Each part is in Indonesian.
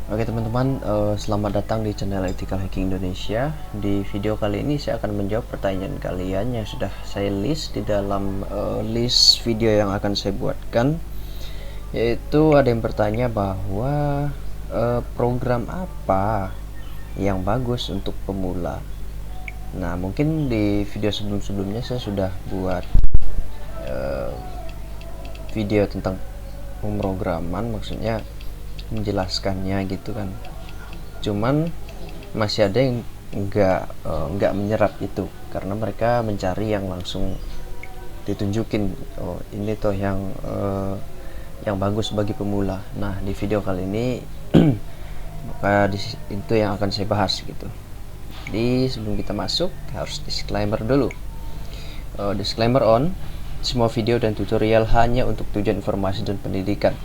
Oke teman-teman, selamat datang di channel Ethical Hacking Indonesia. Di video kali ini saya akan menjawab pertanyaan kalian yang sudah saya list di dalam list video yang akan saya buatkan. Yaitu ada yang bertanya bahwa program apa yang bagus untuk pemula. Nah, mungkin di video sebelum-sebelumnya saya sudah buat video tentang pemrograman, maksudnya menjelaskannya gitu kan. Cuman masih ada yang nggak menyerap itu karena mereka mencari yang langsung ditunjukin, oh ini tuh yang bagus bagi pemula. Nah, di video kali ini maka itu yang akan saya bahas gitu. Jadi sebelum kita masuk harus disclaimer dulu. Disclaimer on, semua video dan tutorial hanya untuk tujuan informasi dan pendidikan.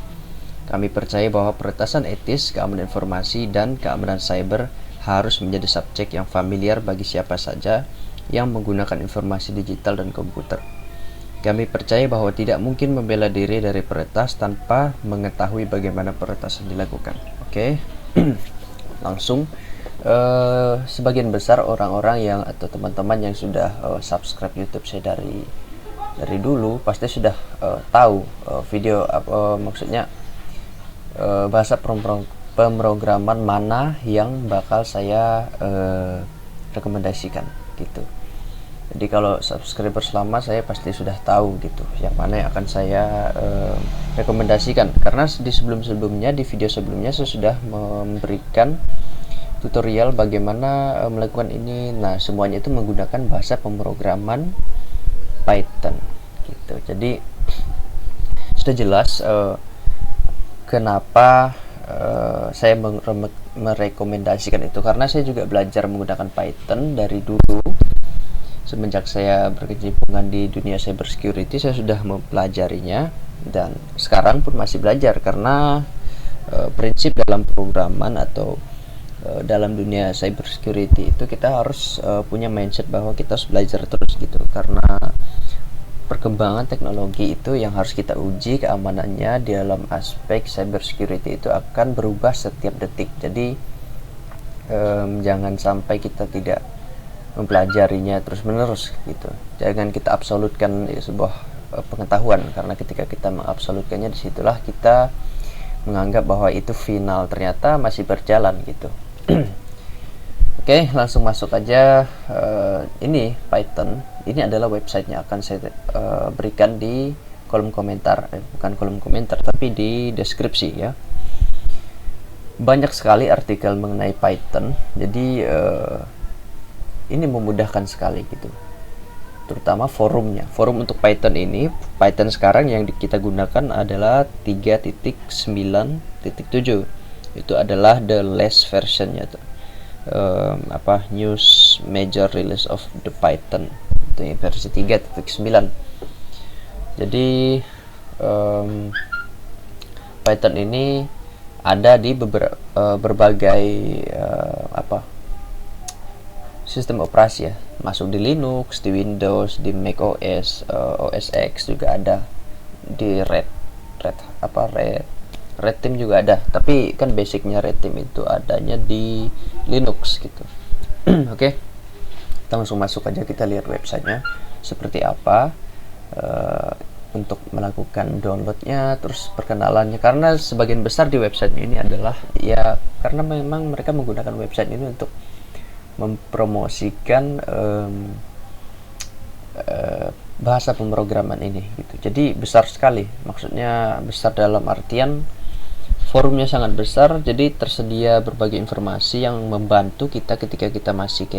Kami percaya bahwa peretasan etis, keamanan informasi, dan keamanan cyber harus menjadi subjek yang familiar bagi siapa saja yang menggunakan informasi digital dan komputer. Kami percaya bahwa tidak mungkin membela diri dari peretas tanpa mengetahui bagaimana peretasan dilakukan. Oke, langsung. Sebagian besar orang-orang yang atau teman-teman yang sudah subscribe YouTube saya dari dulu pasti sudah tahu video maksudnya bahasa pemrograman mana yang bakal saya rekomendasikan gitu. Jadi kalau subscriber lama saya pasti sudah tahu gitu yang mana yang akan saya rekomendasikan, karena di sebelumnya di video sebelumnya saya sudah memberikan tutorial bagaimana melakukan ini. Nah, semuanya itu menggunakan bahasa pemrograman Python gitu. Jadi sudah jelas kenapa saya merekomendasikan itu, karena saya juga belajar menggunakan Python dari dulu. Semenjak saya berkecimpung di dunia cyber security, saya sudah mempelajarinya dan sekarang pun masih belajar, karena prinsip dalam programan atau dalam dunia cyber security itu kita harus punya mindset bahwa kita harus belajar terus gitu, karena perkembangan teknologi itu yang harus kita uji keamanannya di dalam aspek cyber security itu akan berubah setiap detik. Jadi jangan sampai kita tidak mempelajarinya terus menerus gitu. Jangan kita absolutkan sebuah pengetahuan, karena ketika kita mengabsolutkannya, disitulah kita menganggap bahwa itu final, ternyata masih berjalan gitu. Oke, langsung masuk aja. Ini Python, ini adalah websitenya, akan saya berikan di kolom komentar, bukan kolom komentar tapi di deskripsi ya. Banyak sekali artikel mengenai Python, jadi ini memudahkan sekali gitu, terutama forumnya. Forum untuk Python ini, Python sekarang yang kita gunakan adalah 3.9.7, itu adalah the latest versionnya tuh. News major release of the Python itu versi 3.9. Jadi Python ini ada di berbagai sistem operasi ya, masuk di Linux, di Windows, di Mac OS, OS X juga ada, di Red Team juga ada, tapi kan basicnya Red Team itu adanya di Linux gitu. Oke, kita langsung masuk aja, kita lihat websitenya seperti apa untuk melakukan downloadnya, terus perkenalannya. Karena sebagian besar di website ini adalah ya karena memang mereka menggunakan website ini untuk mempromosikan bahasa pemrograman ini gitu. Jadi besar sekali, maksudnya besar dalam artian forumnya sangat besar, jadi tersedia berbagai informasi yang membantu kita ketika kita masih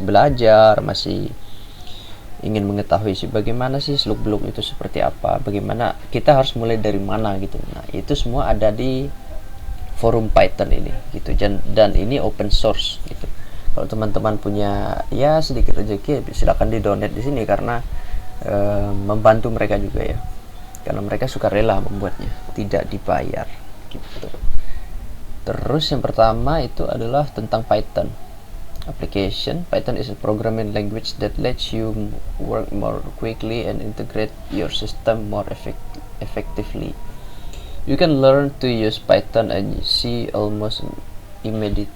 belajar, masih ingin mengetahui bagaimana sih seluk-beluk itu seperti apa, bagaimana kita harus mulai dari mana gitu. Nah, itu semua ada di forum Python ini gitu, dan ini open source gitu. Kalau teman-teman punya ya sedikit rezeki, silakan di-donate di sini, karena membantu mereka juga ya, karena mereka suka rela membuatnya, tidak dibayar gitu. Terus yang pertama itu adalah tentang Python application. Python is a programming language that lets you work more quickly and integrate your system more effectively. You can learn to use Python and see almost immediate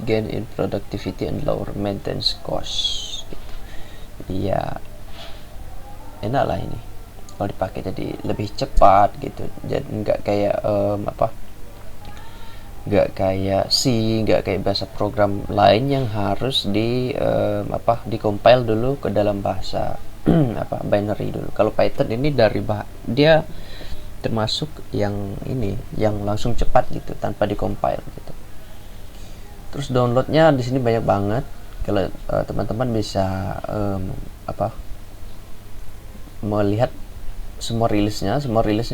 gain in productivity and lower maintenance cost. Jadi ya enak lah ini kalau dipakai, jadi lebih cepat gitu. Jadi nggak kayak nggak kayak C, nggak kayak bahasa program lain yang harus di compile dulu ke dalam bahasa binary dulu. Kalau Python ini dia termasuk yang ini yang langsung cepat gitu tanpa di compile gitu. Terus downloadnya di sini banyak banget. Kalau teman-teman bisa melihat semua rilisnya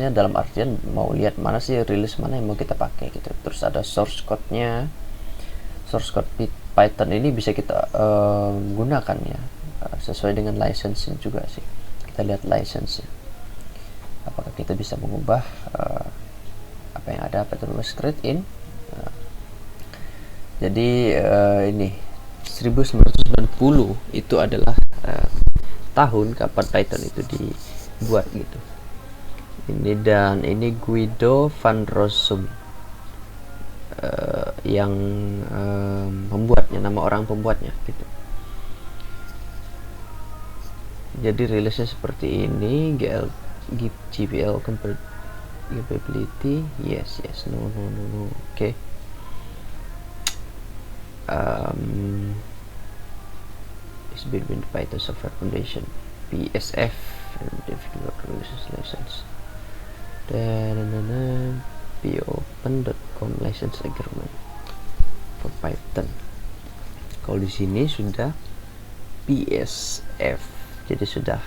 dalam artian mau lihat mana sih rilis mana yang mau kita pakai gitu. Terus ada source code Python ini bisa kita gunakan ya, sesuai dengan license juga sih. Kita lihat license, apakah kita bisa mengubah apa yang ada Python straight in. Jadi ini 1990 itu adalah tahun kapan Python itu dibuat gitu. Ini Guido van Rossum yang membuatnya, nama orang pembuatnya gitu. Jadi rilisnya seperti ini. GPL compatibility, yes, no, okay. Is between Python Software Foundation, PSF, and Developer Releases License. Popen.com license agreement for Python. Kalau di sini sudah PSF, jadi sudah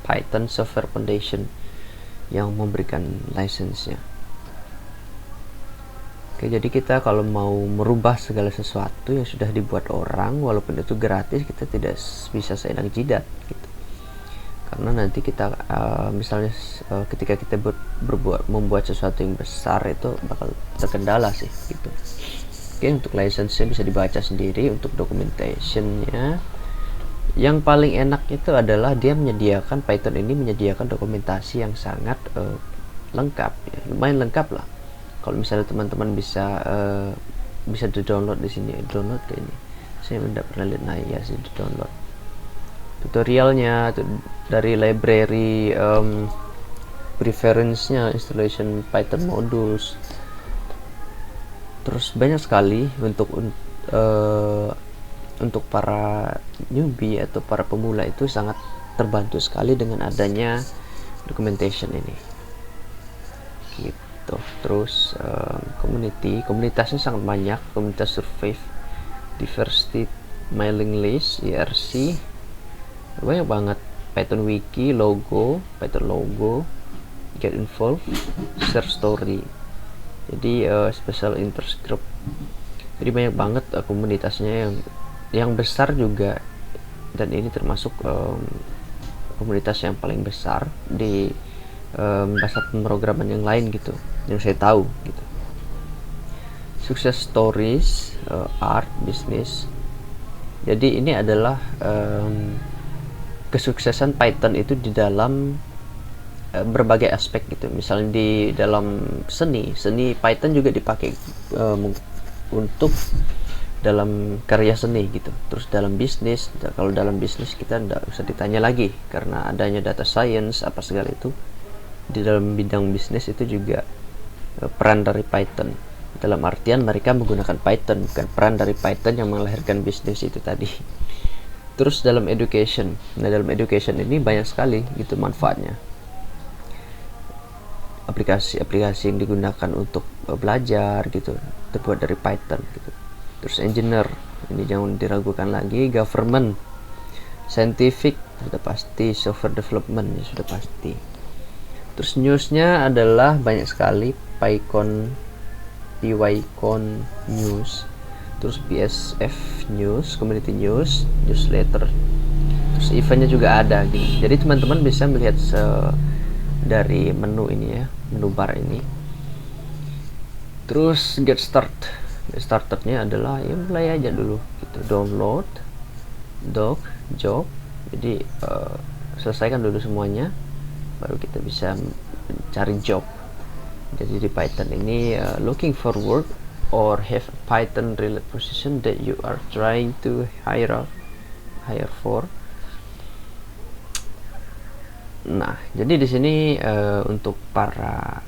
Python Software Foundation yang memberikan license-nya. Oke, jadi kita kalau mau merubah segala sesuatu yang sudah dibuat orang, walaupun itu gratis, kita tidak bisa seenak jidat gitu. Karena nanti kita misalnya ketika kita membuat sesuatu yang besar itu bakal terkendala sih gitu. Oke, untuk license-nya bisa dibaca sendiri. Untuk documentation-nya yang paling enak itu adalah Python ini menyediakan dokumentasi yang sangat lengkap ya. Lumayan lengkap lah. Kalau misalnya teman-teman bisa di-download di sini, download ke ini. Saya tidak pernah lihat, nah ya sih di-download. Tutorialnya dari library, preference-nya, installation Python modules. Terus banyak sekali untuk para newbie atau para pemula itu sangat terbantu sekali dengan adanya documentation ini. Gitu. Terus komunitasnya sangat banyak, komunitas survey, diversity, mailing list, IRC, banyak banget. Python wiki, Python logo, get involved, share story. Jadi special interest group. Jadi banyak banget komunitasnya yang besar juga, dan ini termasuk komunitas yang paling besar di bahasa pemrograman yang lain gitu, yang saya tahu gitu. Success stories, art, business. Jadi ini adalah kesuksesan Python itu di dalam berbagai aspek gitu. Misalnya di dalam seni Python juga dipakai untuk dalam karya seni gitu. Terus dalam bisnis, kalau dalam bisnis kita tidak usah ditanya lagi karena adanya data science apa segala itu. Di dalam bidang bisnis itu juga peran dari Python, dalam artian mereka menggunakan Python, bukan peran dari Python yang melahirkan bisnis itu tadi. Terus dalam education, dalam education ini banyak sekali gitu manfaatnya, aplikasi-aplikasi yang digunakan untuk belajar gitu terbuat dari Python gitu. Terus engineer, ini jangan diragukan lagi. Government, scientific sudah pasti, software development ya sudah pasti. Terus newsnya adalah banyak sekali, PyCon news, terus PSF news, community news, newsletter, terus eventnya juga ada gitu. Jadi teman-teman bisa melihat dari menu ini ya, menu bar ini. Terus get startednya adalah ya mulai aja dulu gitu, download, job. Jadi selesaikan dulu semuanya. baru kita bisa mencari job. Jadi di Python ini looking for work or have a Python related position that you are trying to hire for. Nah, jadi di sini untuk para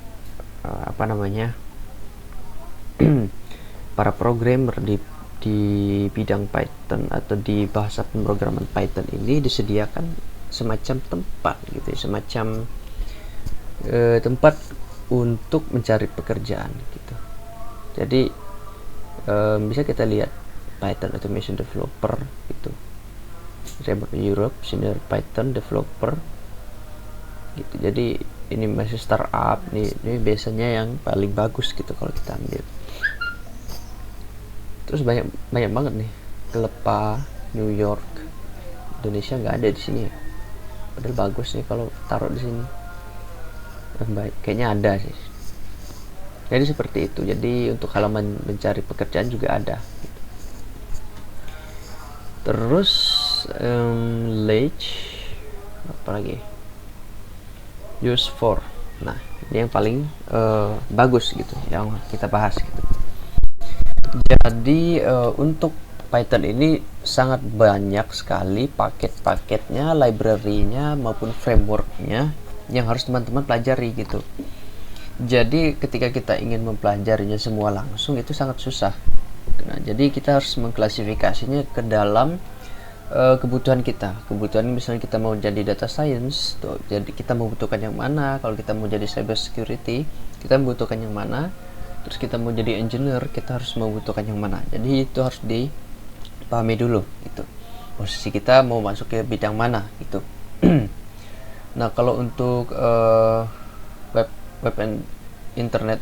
para programmer di bidang Python atau di bahasa pemrograman Python ini disediakan semacam tempat gitu, semacam tempat untuk mencari pekerjaan gitu. Jadi bisa kita lihat Python Automation Developer gitu, Remote Europe Senior Python Developer gitu. Jadi ini masih startup nih, ini biasanya yang paling bagus gitu kalau kita ambil. Terus banyak banget nih, Kelepa, New York, Indonesia nggak ada di sini ya. Padahal bagus nih kalau taruh di sini. Baik, kayaknya ada sih. Jadi seperti itu. Jadi untuk halaman mencari pekerjaan juga ada. Gitu. Terus apa lagi? Use for. Nah, ini yang paling bagus gitu, yang kita bahas gitu. Jadi untuk Python ini sangat banyak sekali paket-paketnya, library-nya maupun framework-nya yang harus teman-teman pelajari gitu. Jadi ketika kita ingin mempelajarinya semua langsung itu sangat susah. Nah, jadi kita harus mengklasifikasinya ke dalam kebutuhan kita. Kebutuhan misalnya kita mau jadi data science, tuh, jadi kita membutuhkan yang mana. Kalau kita mau jadi cyber security, kita membutuhkan yang mana. Terus kita mau jadi engineer, kita harus membutuhkan yang mana. Jadi itu harus dipahami dulu gitu. Posisi kita mau masuk ke bidang mana gitu. Nah, kalau untuk web and internet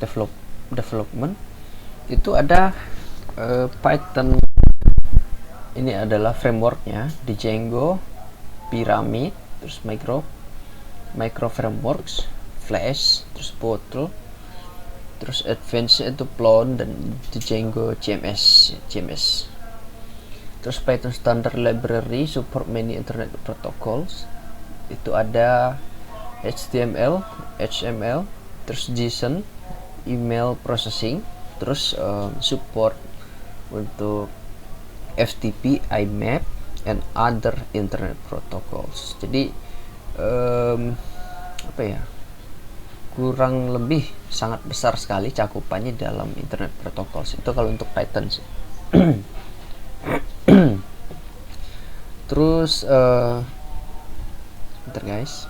development itu ada Python. Ini adalah frameworknya di Django, Pyramid, terus micro frameworks, Flash, terus Portal, terus advance itu Plone dan di Django CMS. Terus Python standard library support many internet protocols. Itu ada HTML, XML, terus JSON, email processing, terus support untuk FTP, IMAP, and other internet protocols. Jadi kurang lebih sangat besar sekali cakupannya dalam internet protocols itu kalau untuk Python sih. Terus bentar guys.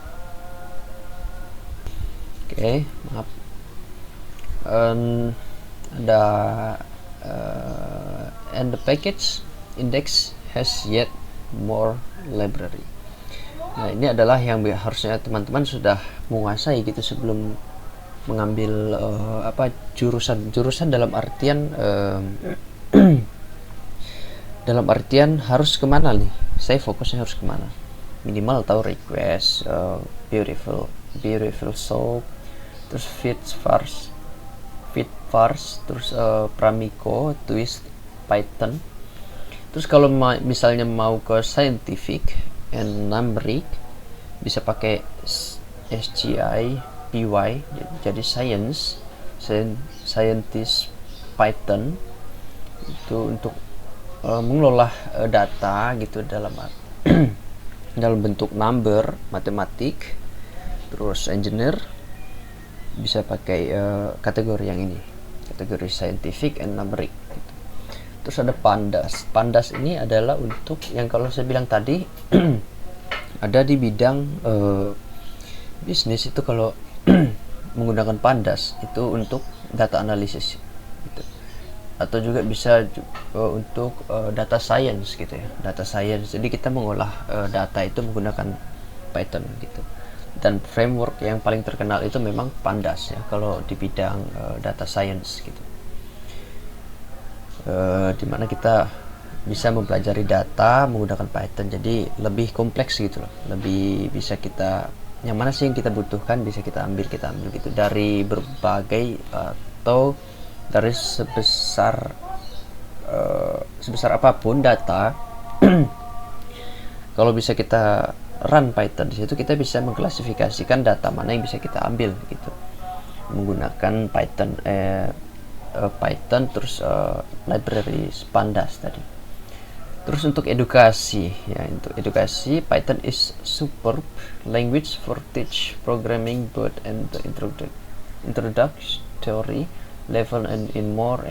Oke, maaf. Ada and the package index has yet more library. Nah, ini adalah yang harusnya teman-teman sudah menguasai gitu sebelum mengambil jurusan dalam artian dalam artian harus kemana nih? Saya fokusnya harus kemana? Minimal tahu request, beautiful soap, terus fit farce, terus Pramico, twist, Python. Terus kalau misalnya mau ke scientific and numeric bisa pakai SGI PY, jadi scientist Python itu untuk mengelola data gitu dalam dalam bentuk number, matematik. Terus engineer bisa pakai kategori yang ini, kategori scientific and numeric gitu. Terus ada pandas ini adalah untuk yang kalau saya bilang tadi ada di bidang bisnis itu kalau menggunakan pandas itu untuk data analisis gitu. Atau juga bisa untuk data science gitu ya, data science. Jadi kita mengolah data itu menggunakan Python gitu. Dan framework yang paling terkenal itu memang pandas ya kalau di bidang data science gitu. Dimana kita bisa mempelajari data menggunakan Python, jadi lebih kompleks gitu loh, lebih bisa kita yang mana sih yang kita butuhkan bisa kita ambil gitu dari berbagai atau dari sebesar apapun data. Kalau bisa kita run Python. Di situ kita bisa mengklasifikasikan data mana yang bisa kita ambil gitu menggunakan Python terus library pandas tadi. Terus untuk edukasi Python is superb language for teach programming both and the introductory level and in more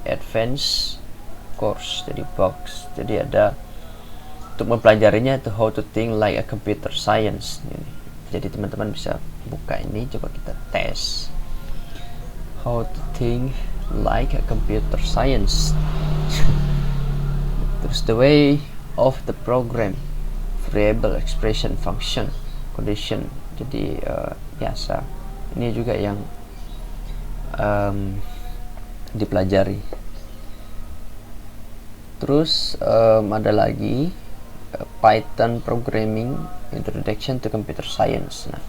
advanced course. Jadi ada untuk mempelajarinya itu how to think like a computer science ini. Jadi teman-teman bisa buka ini, coba kita tes how to think like a computer science. Terus the way of the program, variable, expression, function, condition. Jadi biasa. Ini juga yang dipelajari. Terus ada lagi Python Programming Introduction to Computer Science. Nah,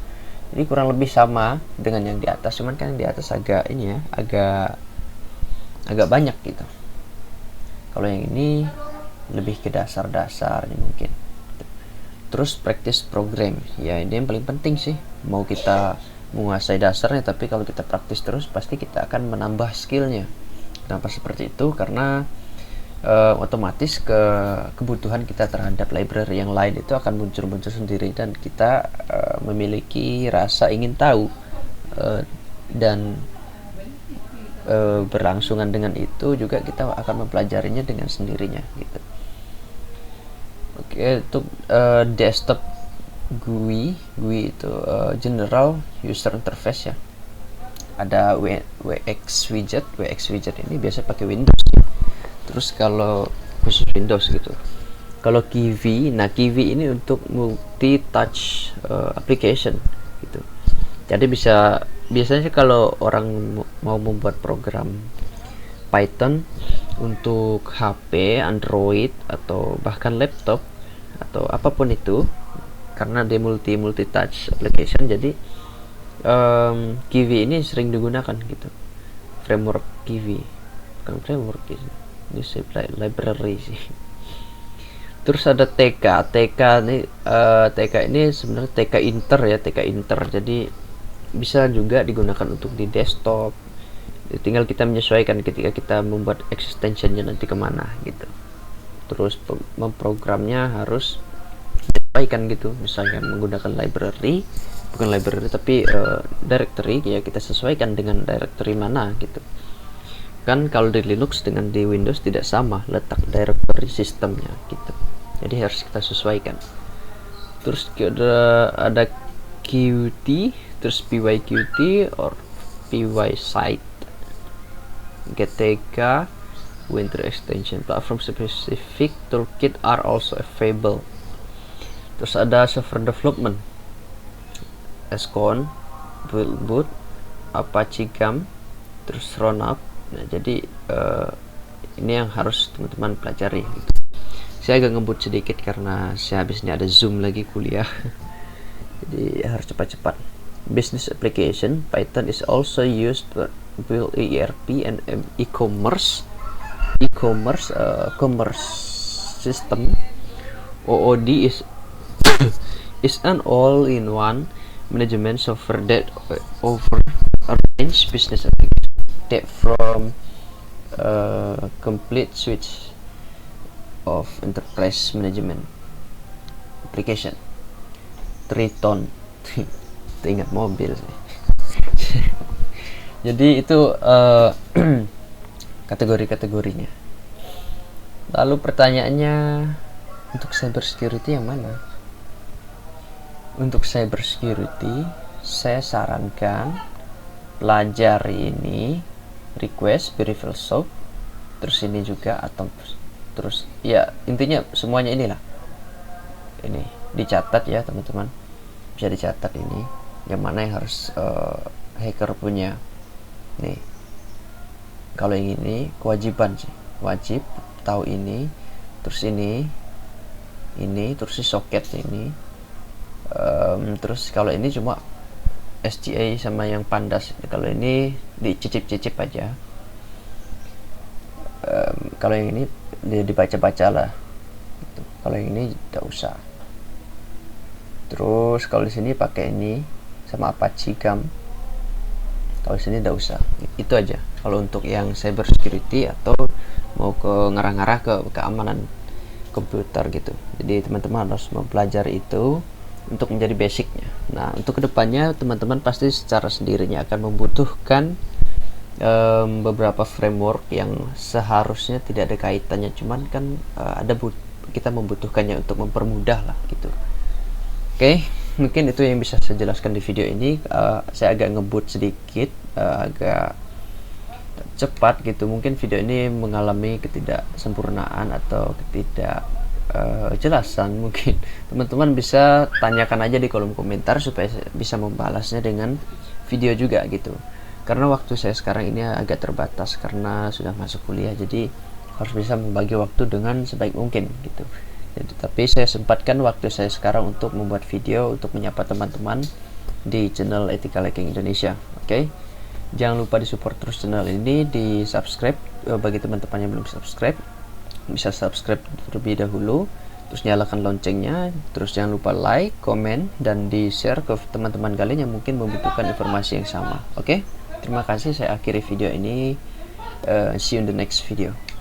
ini kurang lebih sama dengan yang di atas, cuman kan yang di atas agak banyak gitu. Kalau yang ini lebih ke dasar-dasarnya mungkin. Terus practice program, ya ini yang paling penting sih. Mau kita menguasai dasarnya, tapi kalau kita praktis terus pasti kita akan menambah skillnya. Kenapa seperti itu? Karena otomatis kebutuhan kita terhadap library yang lain itu akan muncul sendiri, dan kita memiliki rasa ingin tahu dan berlangsungan dengan itu juga kita akan mempelajarinya dengan sendirinya gitu. Oke, untuk desktop GUI itu General User Interface ya. Ada WX widget ini biasa pakai Windows. Terus kalau khusus Windows gitu. Kalau Kiwi ini untuk multi touch application gitu. Jadi biasanya kalau orang mau membuat program Python untuk HP, Android atau bahkan laptop atau apapun itu, karena dia multi touch application, jadi Kiwi ini sering digunakan gitu. Framework Kiwi, bukan framework ini library sih. Terus ada TK ini sebenarnya TK Inter. Jadi bisa juga digunakan untuk di desktop. Tinggal kita menyesuaikan ketika kita membuat extensionnya nanti kemana gitu. Terus memprogramnya harus menyesuaikan gitu. Misalnya menggunakan bukan library tapi directory, ya kita sesuaikan dengan directory mana gitu. Kan kalau di Linux dengan di Windows tidak sama letak directory sistemnya gitu. Jadi harus kita sesuaikan. Terus ada Qt, terus PyQt or PySite, GTK, Winter Extension, platform specific toolkit are also available. Terus ada software development, Scon, Build, Apache Gam, terus Roundup. Nah, jadi ini yang harus teman-teman pelajari gitu. Saya agak ngebut sedikit karena saya habis ini ada Zoom lagi kuliah. Jadi harus cepat-cepat. Business application, Python is also used to build ERP and e-commerce system. OOD is an all-in-one management software that over a range business application that from complete suite of enterprise management application. Triton. Itu ingat mobil sih. Jadi itu kategori-kategorinya. Lalu pertanyaannya, untuk cyber security yang mana? Untuk cyber security saya sarankan pelajari ini request, verifiable soap, terus ini juga atom, terus ya intinya semuanya inilah. Ini dicatat ya teman-teman, bisa dicatat ini yang mana yang harus hacker punya. Nih, kalau yang ini kewajiban sih, wajib tahu ini, terus ini terus si soket ini, terus kalau ini cuma SGA sama yang pandas. Kalau ini dicicip-cicip aja. Kalau yang ini dibaca-baca lah gitu. Kalau yang ini tidak usah. Terus kalau di sini pakai ini sama Apache Gum. Kalau di sini tidak usah. Itu aja kalau untuk yang cyber security atau mau ke ngarah-ngarah ke keamanan komputer gitu. Jadi teman-teman harus mempelajari itu untuk menjadi basicnya. Nah, untuk kedepannya teman-teman pasti secara sendirinya akan membutuhkan beberapa framework yang seharusnya tidak ada kaitannya, cuman kan kita membutuhkannya untuk mempermudah lah gitu. Oke, mungkin itu yang bisa saya jelaskan di video ini. Saya agak ngebut sedikit, agak cepat gitu. Mungkin video ini mengalami ketidaksempurnaan atau ketidakjelasan. Mungkin teman-teman bisa tanyakan aja di kolom komentar supaya bisa membalasnya dengan video juga gitu. Karena waktu saya sekarang ini agak terbatas karena sudah masuk kuliah, jadi harus bisa membagi waktu dengan sebaik mungkin gitu. Jadi, tapi saya sempatkan waktu saya sekarang untuk membuat video untuk menyapa teman-teman di channel Ethical Hacking Indonesia. Oke, jangan lupa di support terus channel ini, di subscribe. Bagi teman-teman yang belum subscribe, bisa subscribe terlebih dahulu, terus nyalakan loncengnya, terus jangan lupa like, komen, dan di share ke teman-teman kalian yang mungkin membutuhkan informasi yang sama. Oke, terima kasih, saya akhiri video ini. See you in the next video.